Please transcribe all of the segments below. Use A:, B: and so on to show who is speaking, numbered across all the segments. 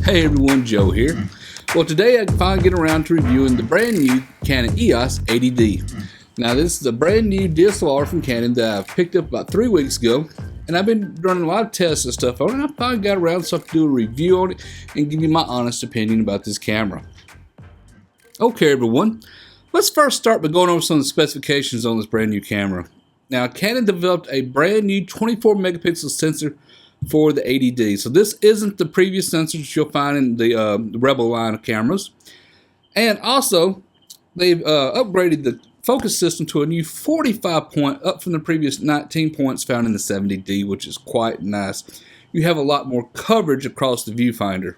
A: Hey everyone, Joe here. Well, today I finally get around to reviewing the brand new Canon EOS 80D. Now this is a brand new DSLR from Canon that I picked up about 3 weeks ago, and I've been running a lot of tests and stuff on it, and I finally got around so I can do a review on it and give you my honest opinion about this camera. Okay everyone, let's first start by going over some of the specifications on this brand new camera. Now Canon developed a brand new 24 megapixel sensor for the 80D. So this isn't the previous sensors you'll find in the Rebel line of cameras. And also, they've upgraded the focus system to a new 45 point, up from the previous 19 points found in the 70D, which is quite nice. You have a lot more coverage across the viewfinder.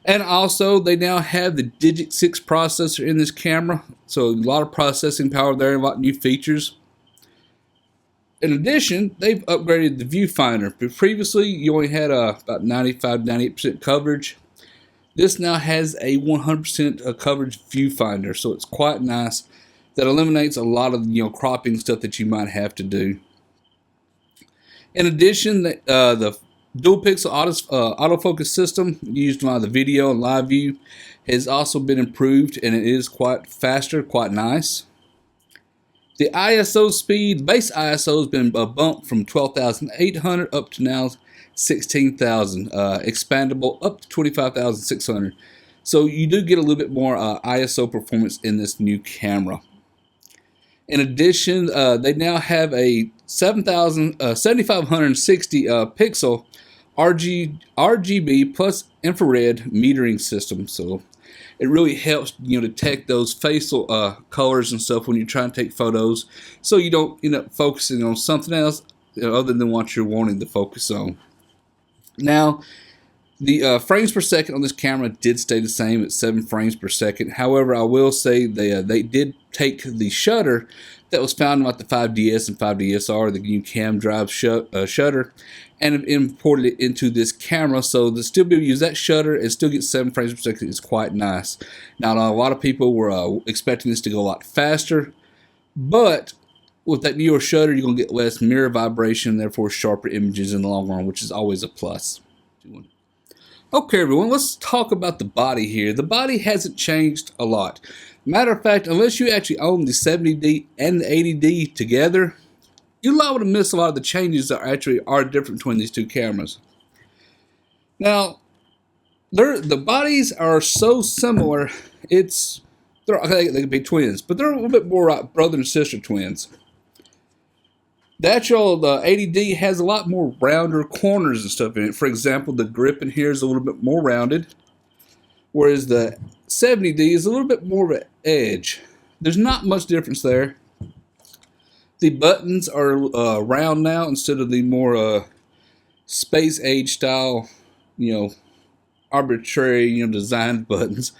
A: And also, they now have the Digit 6 processor in this camera. So a lot of processing power there, and a lot of new features. In addition, they've upgraded the viewfinder. Previously, you only had about 95-98% coverage. This now has a 100% coverage viewfinder, so it's quite nice. That eliminates a lot of cropping stuff that you might have to do. In addition, the dual pixel autofocus system used by the video and live view has also been improved, and it is quite faster, quite nice. The ISO speed, base ISO has been bumped from 12,800 up to now 16,000, expandable up to 25,600. So you do get a little bit more ISO performance in this new camera. In addition, they now have a 7,560 pixel RGB plus infrared metering system. So it really helps detect those facial colors and stuff when you're trying to take photos, so you don't end up focusing on something else other than what you're wanting to focus on. Now, the frames per second on this camera did stay the same at 7 frames per second. However, I will say they did take the shutter that was found with the 5DS and 5DSR, the new cam drive shutter, and imported it into this camera, so to still be able to use that shutter and still get 7 frames per second is quite nice. Now, a lot of people were expecting this to go a lot faster, but with that newer shutter, you're going to get less mirror vibration, therefore sharper images in the long run, which is always a plus. Okay, everyone, let's talk about the body here. The body hasn't changed a lot. Matter of fact, unless you actually own the 70D and the 80D together, you're liable to miss a lot of the changes that actually are different between these two cameras. Now, the bodies are so similar, they could be twins, but they're a little bit more like brother and sister twins. The 80D has a lot more rounder corners and stuff in it. For example, the grip in here is a little bit more rounded, whereas the 70D is a little bit more of an edge. There's not much difference there. The buttons are round now instead of the more space age style, arbitrary, designed buttons.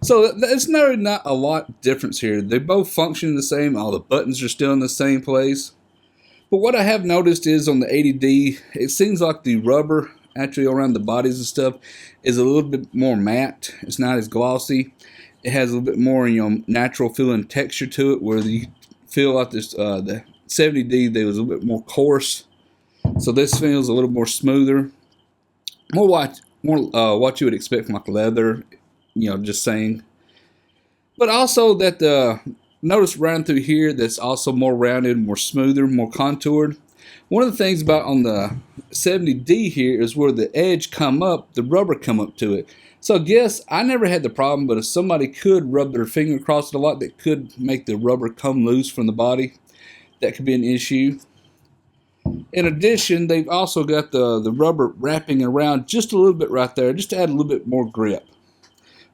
A: So it's not a lot difference here. They both function the same. All the buttons are still in the same place. But what I have noticed is on the 80D, it seems like the rubber actually around the bodies and stuff is a little bit more matte. It's not as glossy. It has a little bit more natural feeling texture to it, where you feel like this the 70D they was a little bit more coarse. So this feels a little more smoother. More what you would expect from like leather, just saying. But also that notice round through here that's also more rounded, more smoother, more contoured. One of the things about on the 70D here is where the edge come up, the rubber come up to it. So I guess I never had the problem, but if somebody could rub their finger across it a lot, that could make the rubber come loose from the body. That could be an issue. In addition, they've also got the rubber wrapping around just a little bit right there, just to add a little bit more grip.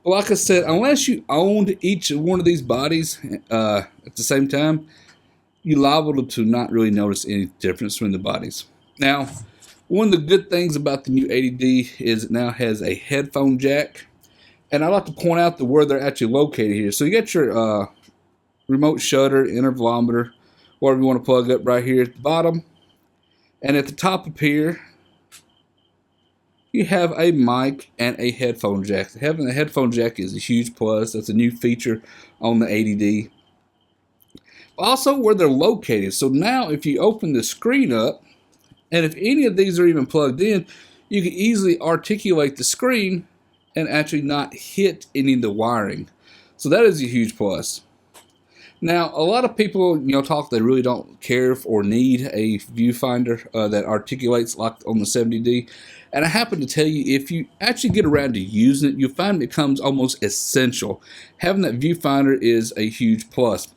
A: But like I said, unless you owned each one of these bodies at the same time, you're liable to not really notice any difference between the bodies. Now, one of the good things about the new 80D is it now has a headphone jack. And I like to point out where they're actually located here. So you got your remote shutter, intervalometer, whatever you want to plug up right here at the bottom. And at the top up here, you have a mic and a headphone jack. Having a headphone jack is a huge plus. That's a new feature on the 80D. Also where they're located. So now if you open the screen up, and if any of these are even plugged in, you can easily articulate the screen and actually not hit any of the wiring. So that is a huge plus. Now, a lot of people, talk they really don't care or need a viewfinder that articulates like on the 70D. And I happen to tell you, if you actually get around to using it, you'll find it becomes almost essential. Having that viewfinder is a huge plus.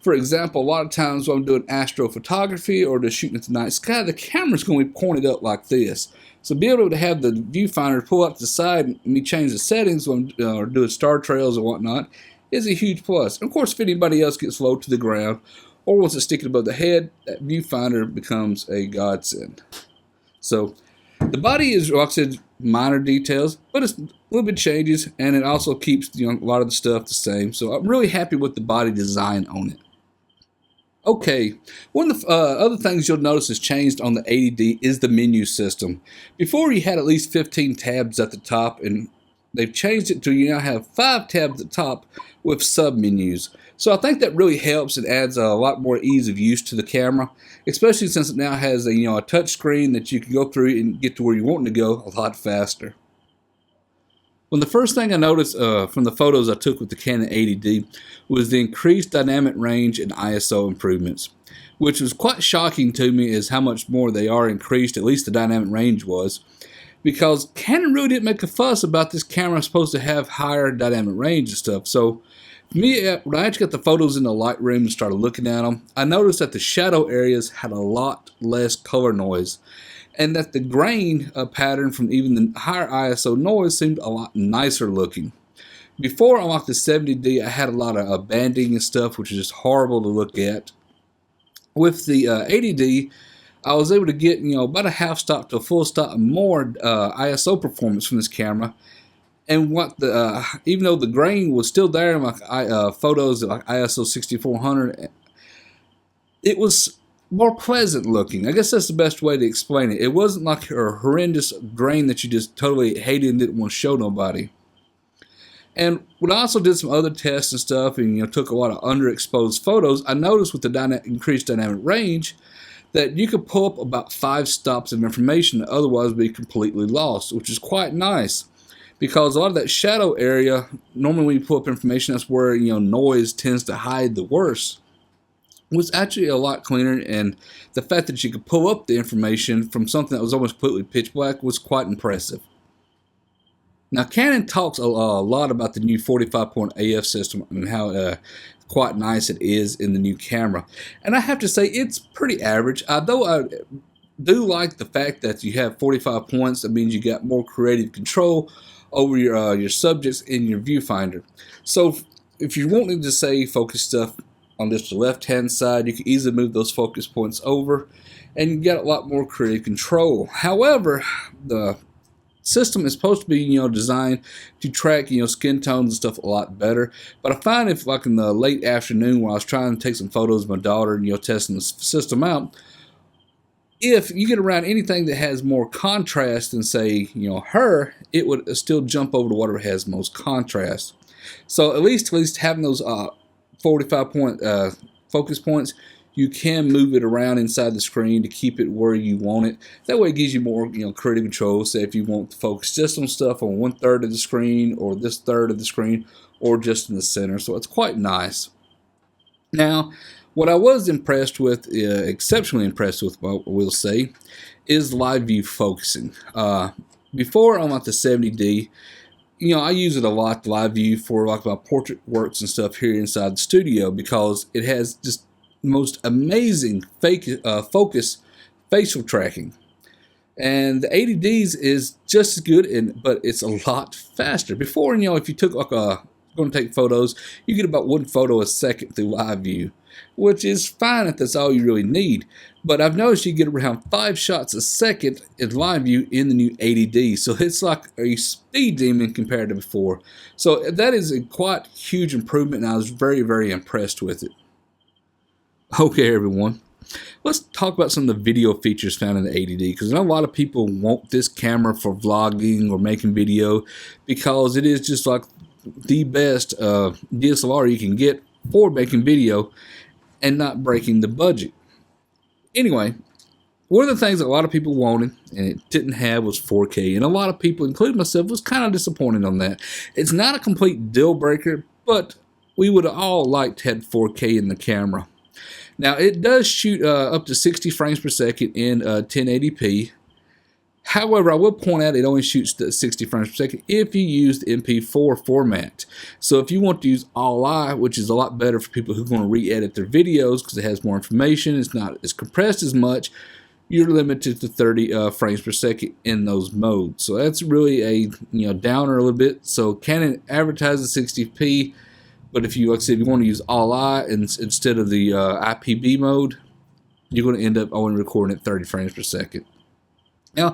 A: For example, a lot of times when I'm doing astrophotography or just shooting at the night sky, the camera's going to be pointed up like this. So be able to have the viewfinder pull up to the side and me change the settings when I'm doing star trails or whatnot is a huge plus. And of course, if anybody else gets low to the ground or wants to stick it above the head, that viewfinder becomes a godsend. So the body is, like I said, minor details, but it's a little bit changes, and it also keeps a lot of the stuff the same. So I'm really happy with the body design on it. Okay, one of the other things you'll notice has changed on the 80D is the menu system. Before you had at least 15 tabs at the top, and they've changed it to you now have 5 tabs at the top with sub-menus. So I think that really helps and adds a lot more ease of use to the camera, especially since it now has a touch screen that you can go through and get to where you want to go a lot faster. Well, the first thing I noticed from the photos I took with the Canon 80D was the increased dynamic range and ISO improvements, which was quite shocking to me as how much more they are increased, at least the dynamic range was, because Canon really didn't make a fuss about this camera supposed to have higher dynamic range and stuff. So for me, when I actually got the photos in the Lightroom and started looking at them, I noticed that the shadow areas had a lot less color noise, and that the grain pattern from even the higher ISO noise seemed a lot nicer looking. Before, on like the 70D, I had a lot of banding and stuff, which is just horrible to look at. With the 80D, I was able to get about a half stop to a full stop and more ISO performance from this camera. And what the even though the grain was still there in my photos at like ISO 6400, it was more pleasant looking. I guess that's the best way to explain it. It wasn't like a horrendous grain that you just totally hated and didn't want to show nobody. And when I also did some other tests and stuff and took a lot of underexposed photos, I noticed with the increased dynamic range that you could pull up about 5 stops of information that otherwise would be completely lost, which is quite nice. Because a lot of that shadow area, normally when you pull up information, that's where noise tends to hide the worst, was actually a lot cleaner, and the fact that you could pull up the information from something that was almost completely pitch black was quite impressive. Now, Canon talks a lot about the new 45-point AF system and how quite nice it is in the new camera, and I have to say it's pretty average. Though I do like the fact that you have 45 points. That means you got more creative control over your subjects in your viewfinder. So if you're wanting to say focus stuff on just the left hand side, you can easily move those focus points over and you got a lot more creative control. However, the system is supposed to be designed to track skin tones and stuff a lot better, but I find if like in the late afternoon when I was trying to take some photos of my daughter testing the system out, if you get around anything that has more contrast than say her, it would still jump over to whatever has most contrast. So at least having those 45-point focus points, you can move it around inside the screen to keep it where you want it. That way it gives you more creative control. Say if you want to focus just on stuff on 1/3 of the screen or this third of the screen or just in the center. So it's quite nice. Now, what I was impressed with, exceptionally impressed with, I will say, is live view focusing. Before on like the 70D, I use it a lot, live view, for like my portrait works and stuff here inside the studio because it has just the most amazing focus facial tracking. And the 80Ds is just as good, but it's a lot faster. Before, if you took like going to take photos, you get about 1 photo a second through live view, which is fine if that's all you really need. But I've noticed you get around 5 shots a second in live view in the new 80D. So it's like a speed demon compared to before. So that is a quite huge improvement, and I was very, very impressed with it. Okay, everyone. Let's talk about some of the video features found in the 80D, because I know a lot of people want this camera for vlogging or making video because it is just like the best DSLR you can get for making video and not breaking the budget. Anyway, one of the things that a lot of people wanted and it didn't have was 4K, and a lot of people, including myself, was kind of disappointed on that. It's not a complete deal breaker, but we would have all liked to have 4K in the camera. Now it does shoot up to 60 frames per second in 1080p. However, I will point out it only shoots to 60 frames per second if you use the MP4 format. So if you want to use all-I, which is a lot better for people who want to re-edit their videos because it has more information, it's not as compressed as much, you're limited to 30 frames per second in those modes. So that's really a downer a little bit. So Canon advertises 60p, but if you, like I said, if you want to use all-I instead of the IPB mode, you're going to end up only recording at 30 frames per second. Now,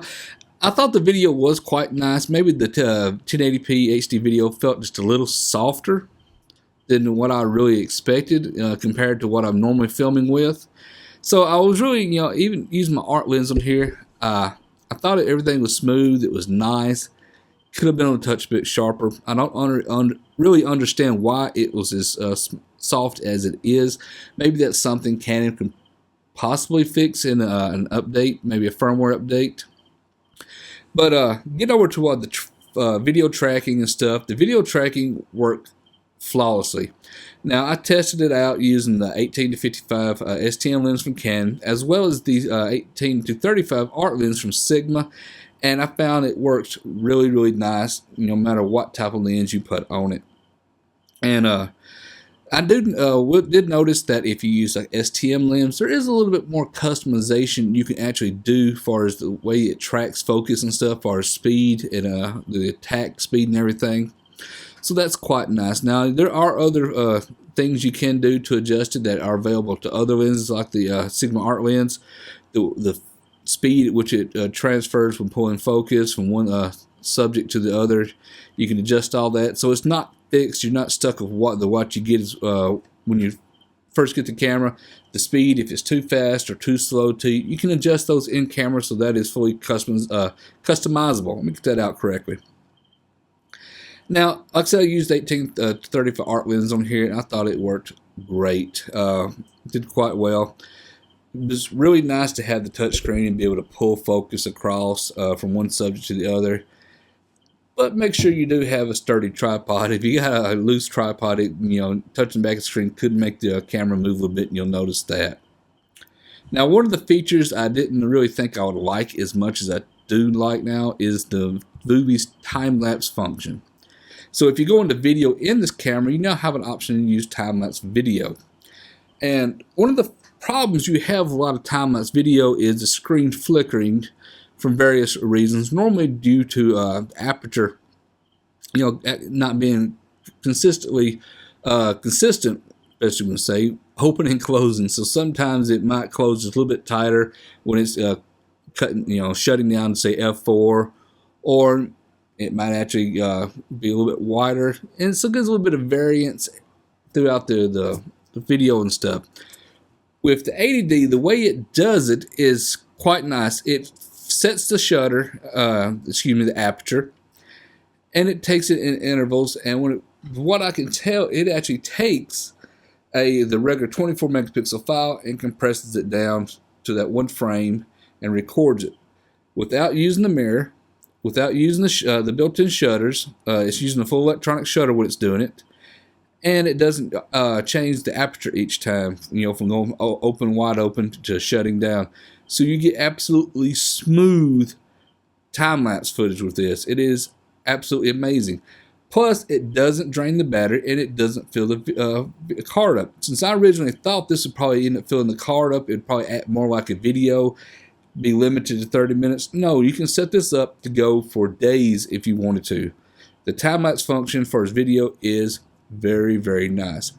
A: I thought the video was quite nice. Maybe the 1080p HD video felt just a little softer than what I really expected compared to what I'm normally filming with. So I was really, even using my art lens on here, I thought everything was smooth. It was nice. Could have been a touch bit sharper. I don't really understand why it was as soft as it is. Maybe that's something Canon can possibly fix in an update, maybe a firmware update. But get over to what the video tracking and stuff. The video tracking worked flawlessly. Now I tested it out using the 18-55 STM lens from Canon, as well as the 18-35 art lens from Sigma, and I found it works really, really nice, no matter what type of lens you put on it. And I did notice that if you use like STM lens, there is a little bit more customization you can actually do as far as the way it tracks focus and stuff, as far as speed and the attack speed and everything. So that's quite nice. Now there are other things you can do to adjust it that are available to other lenses, like the Sigma art lens. The speed at which it transfers when pulling focus from one subject to the other, you can adjust all that. So it's not fixed. You're not stuck with what you get is when you first get the camera, the speed, if it's too fast or too slow. You can adjust those in camera, so that is fully customizable. Let me get that out correctly. Now, like I said, I used 18-35 art lens on here, and I thought it worked great. Did quite well. It was really nice to have the touch screen and be able to pull focus across from one subject to the other. But make sure you do have a sturdy tripod. If you got a loose tripod, touching back the screen could make the camera move a little bit, and you'll notice that. Now, one of the features I didn't really think I would like as much as I do like now is the Movie's time-lapse function. So if you go into video in this camera, you now have an option to use time-lapse video. And one of the problems you have with a lot of time-lapse video is the screen flickering from various reasons, normally due to aperture, not being consistently consistent, as you would say, opening and closing. So sometimes it might close just a little bit tighter when it's shutting down to say f4, or it might actually be a little bit wider, and so it gives a little bit of variance throughout the video and stuff. With the 80D, the way it does it is quite nice. It sets the shutter, the aperture, and it takes it in intervals. And what I can tell, it actually takes the regular 24 megapixel file and compresses it down to that one frame and records it without using the mirror, without using the built-in shutters. It's using a full electronic shutter when it's doing it, and it doesn't change the aperture each time, from going wide open to shutting down. So you get absolutely smooth time-lapse footage with this. It is absolutely amazing. Plus, it doesn't drain the battery, and it doesn't fill the card up. Since I originally thought this would probably end up filling the card up, it would probably act more like a video, be limited to 30 minutes. No, you can set this up to go for days if you wanted to. The time-lapse function for his video is very, very nice.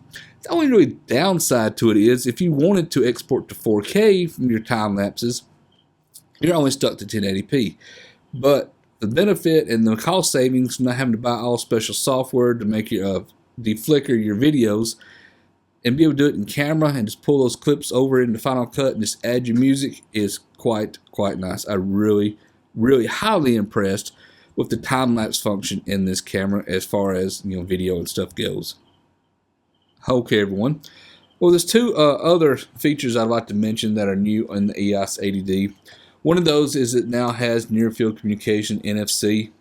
A: The only really downside to it is if you wanted to export to 4K from your time lapses, you're only stuck to 1080p. But the benefit and the cost savings from not having to buy all special software to make your deflicker your videos and be able to do it in camera and just pull those clips over into Final Cut and just add your music is quite nice. I really highly impressed with the time-lapse function in this camera as far as video and stuff goes. Okay, everyone. Well, Well, there's two other features I'd like to mention that are new in the EOS 80D. One of those is it now has near-field communication NFC,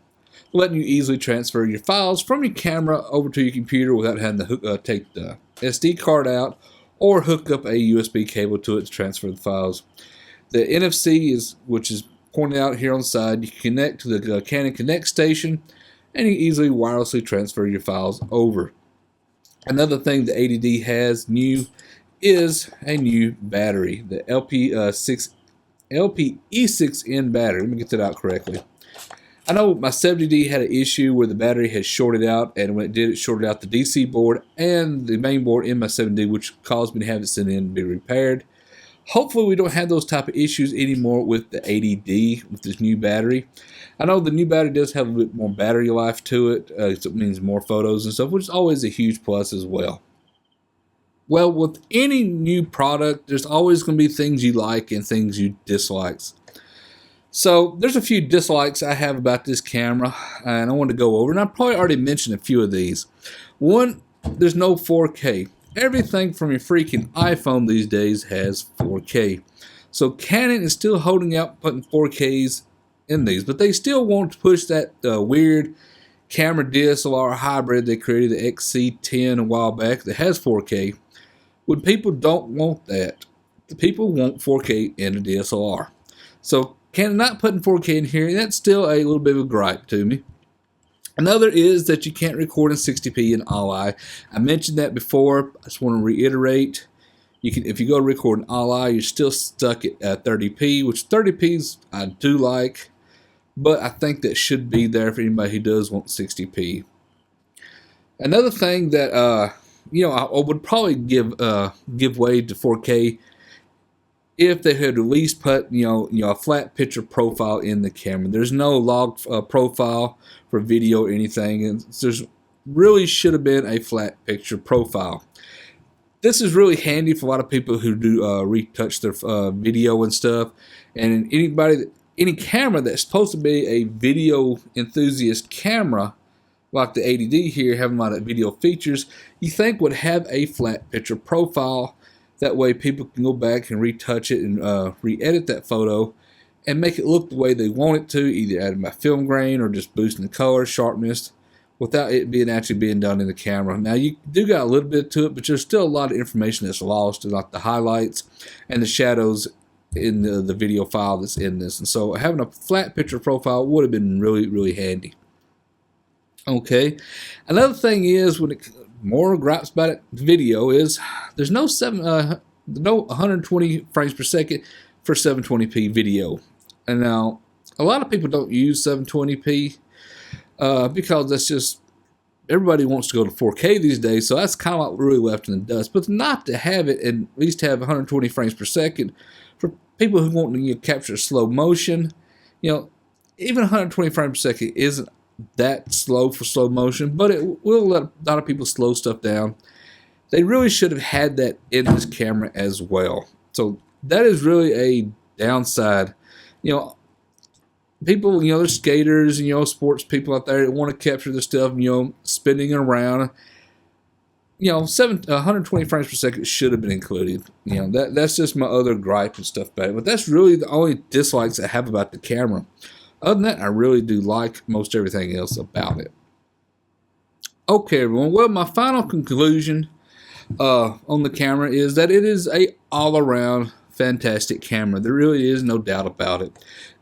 A: letting you easily transfer your files from your camera over to your computer without having to take the SD card out or hook up a USB cable to it to transfer the files. The NFC which is pointed out here on the side. You can connect to the Canon Connect station, and you can easily wirelessly transfer your files over. Another thing the 80D has new is a new battery, the LPE6N battery. Let me get that out correctly. I know my 70D had an issue where the battery had shorted out, and when it did, it shorted out the DC board and the main board in my 70D, which caused me to have it sent in to be repaired. Hopefully we don't have those type of issues anymore with the 80D, with this new battery. I know the new battery does have a bit more battery life to it, so it means more photos and stuff, which is always a huge plus as well. Well, with any new product, there's always going to be things you like and things you dislike. So there's a few dislikes I have about this camera, and I want to go over, and I probably already mentioned a few of these. One, there's no 4K. Everything from your freaking iPhone these days has 4K. So Canon is still holding out putting 4Ks in these, but they still want to push that weird camera DSLR hybrid they created, the XC10, a while back that has 4K. When people don't want that, the people want 4K in a DSLR. So Canon not putting 4K in here, and that's still a little bit of a gripe to me. Another is that you can't record in 60p in ALI. I mentioned that before. I just want to reiterate. You can, if you go to record in ALI, you're still stuck at 30p, which 30p's I do like, but I think that should be there for anybody who does want 60p. Another thing that I would probably give way to 4K if they had at least put a flat picture profile in the camera. There's no log profile for video or anything, and there's really should have been a flat picture profile. This is really handy for a lot of people who do retouch their video and stuff, and any camera that's supposed to be a video enthusiast camera like the 80D here, having a lot of video features, you think would have a flat picture profile. That way people can go back and retouch it and re-edit that photo and make it look the way they want it to, either adding by film grain or just boosting the color, sharpness, without it actually being done in the camera. Now you do got a little bit to it, but there's still a lot of information that's lost, like the highlights and the shadows in the video file that's in this. And so having a flat picture profile would have been really, really handy. Okay, another thing is more gripes about it. Video is there's no 120 frames per second for 720p video, and now a lot of people don't use 720p because that's just everybody wants to go to 4K these days. So that's kind of like really left in the dust. But not to have it and at least have 120 frames per second for people who want to capture slow motion. Even 120 frames per second isn't that slow for slow motion, but it will let a lot of people slow stuff down. They really should have had that in this camera as well. So that is really a downside. People, there's skaters and sports people out there that want to capture the stuff, spinning around. 120 frames per second should have been included. That's just my other gripe and stuff about it. But that's really the only dislikes I have about the camera. Other than that, I really do like most everything else about it. Okay, everyone. Well, my final conclusion on the camera is that it is a all-around fantastic camera. There really is no doubt about it.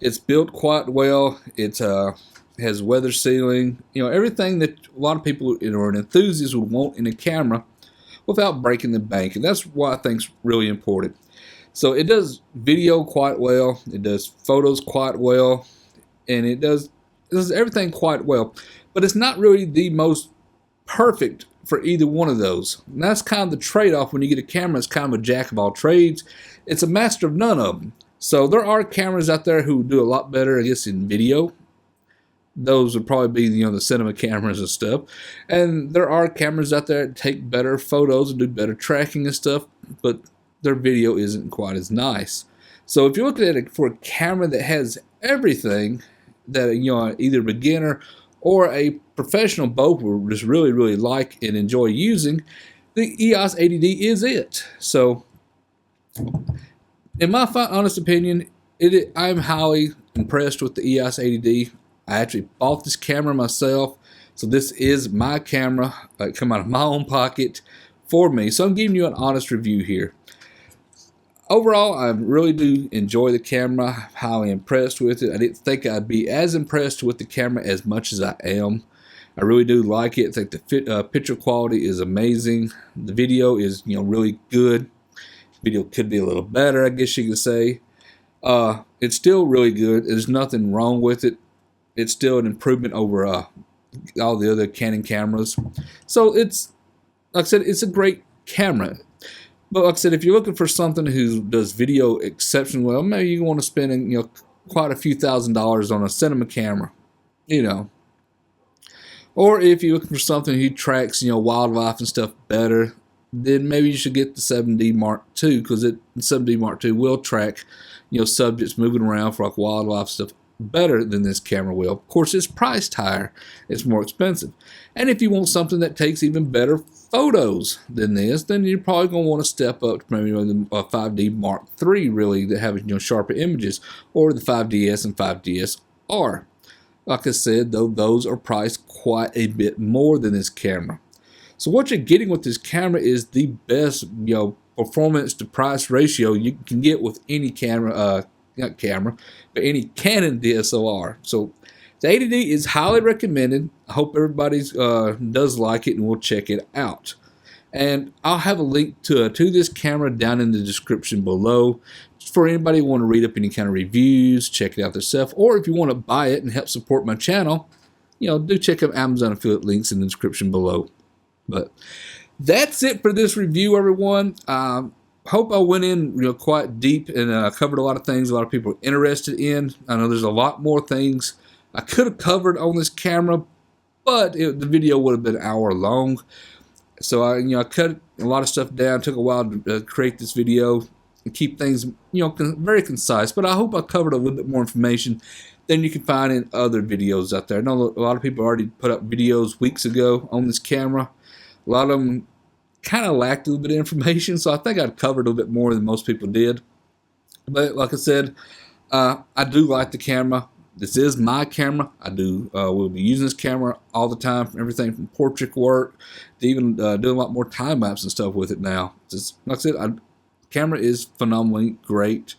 A: It's built quite well. It has weather sealing. Everything that a lot of people or an enthusiast would want in a camera without breaking the bank, and that's what I think is really important. So it does video quite well. It does photos quite well. And it does everything quite well, but it's not really the most perfect for either one of those. And that's kind of the trade-off when you get a camera. It's kind of a jack of all trades. It's a master of none of them. So there are cameras out there who do a lot better, I guess, in video. Those would probably be the cinema cameras and stuff. And there are cameras out there that take better photos and do better tracking and stuff, but their video isn't quite as nice. So if you're looking at it for a camera that has everything that either a beginner or a professional both will just really, really like and enjoy using, the EOS 80D is it. So, in my honest opinion, I'm highly impressed with the EOS 80D. I actually bought this camera myself, so this is my camera. It come out of my own pocket for me. So I'm giving you an honest review here. Overall, I really do enjoy the camera. I'm highly impressed with it. I didn't think I'd be as impressed with the camera as much as I am. I really do like it. I think the picture quality is amazing. The video is, really good. Video could be a little better, I guess you could say. It's still really good. There's nothing wrong with it. It's still an improvement over all the other Canon cameras. So it's, like I said, it's a great camera. But like I said, if you're looking for something who does video exceptionally well, maybe you want to spend, quite a few $1,000s on a cinema camera, Or if you're looking for something who tracks, wildlife and stuff better, then maybe you should get the 7D Mark II, because the 7D Mark II will track, subjects moving around for like wildlife stuff better than this camera will. Of course, it's priced higher. It's more expensive. And if you want something that takes even better photos than this, then you're probably going to want to step up to maybe the 5D Mark III, really, that have sharper images, or the 5DS and 5DSR. Like I said, though, those are priced quite a bit more than this camera. So what you're getting with this camera is the best, performance to price ratio you can get with any camera, not camera, but any Canon DSLR. So the 80D is highly recommended. I hope everybody does like it and will check it out. And I'll have a link to this camera down in the description below for anybody who want to read up any kind of reviews, check it out themselves, or if you want to buy it and help support my channel, do check out Amazon affiliate links in the description below. But that's it for this review, everyone. Hope I went in quite deep and covered a lot of things a lot of people are interested in. I know there's a lot more things I could have covered on this camera, but the video would have been an hour long. So I cut a lot of stuff down. It took a while to create this video and keep things very concise. But I hope I covered a little bit more information than you can find in other videos out there. I know a lot of people already put up videos weeks ago on this camera. A lot of them kind of lacked a little bit of information, so I think I'd covered a little bit more than most people did. But like I said, I do like the camera. This is my camera. I will be using this camera all the time, from everything from portrait work to even doing a lot more time lapse and stuff with it now. Just like I said, the camera is phenomenally great.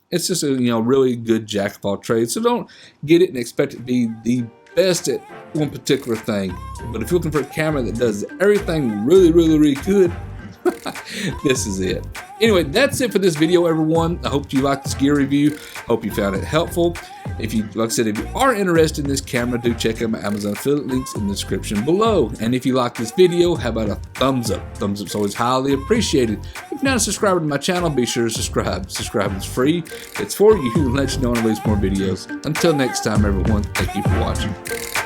A: It's just a really good jack of all trades. So don't get it and expect it to be the best at one particular thing. But if you're looking for a camera that does everything really, really, really good, this is it. Anyway, that's it for this video, everyone. I hope you liked this gear review. Hope you found it helpful. If you, like I said, if you are interested in this camera, do check out my Amazon affiliate links in the description below. And if you like this video, how about a thumbs up? Thumbs up's always highly appreciated. If you're not a subscriber to my channel, be sure to subscribe. Subscribing is free. It's for you and let you know when I release more videos. Until next time, everyone, thank you for watching.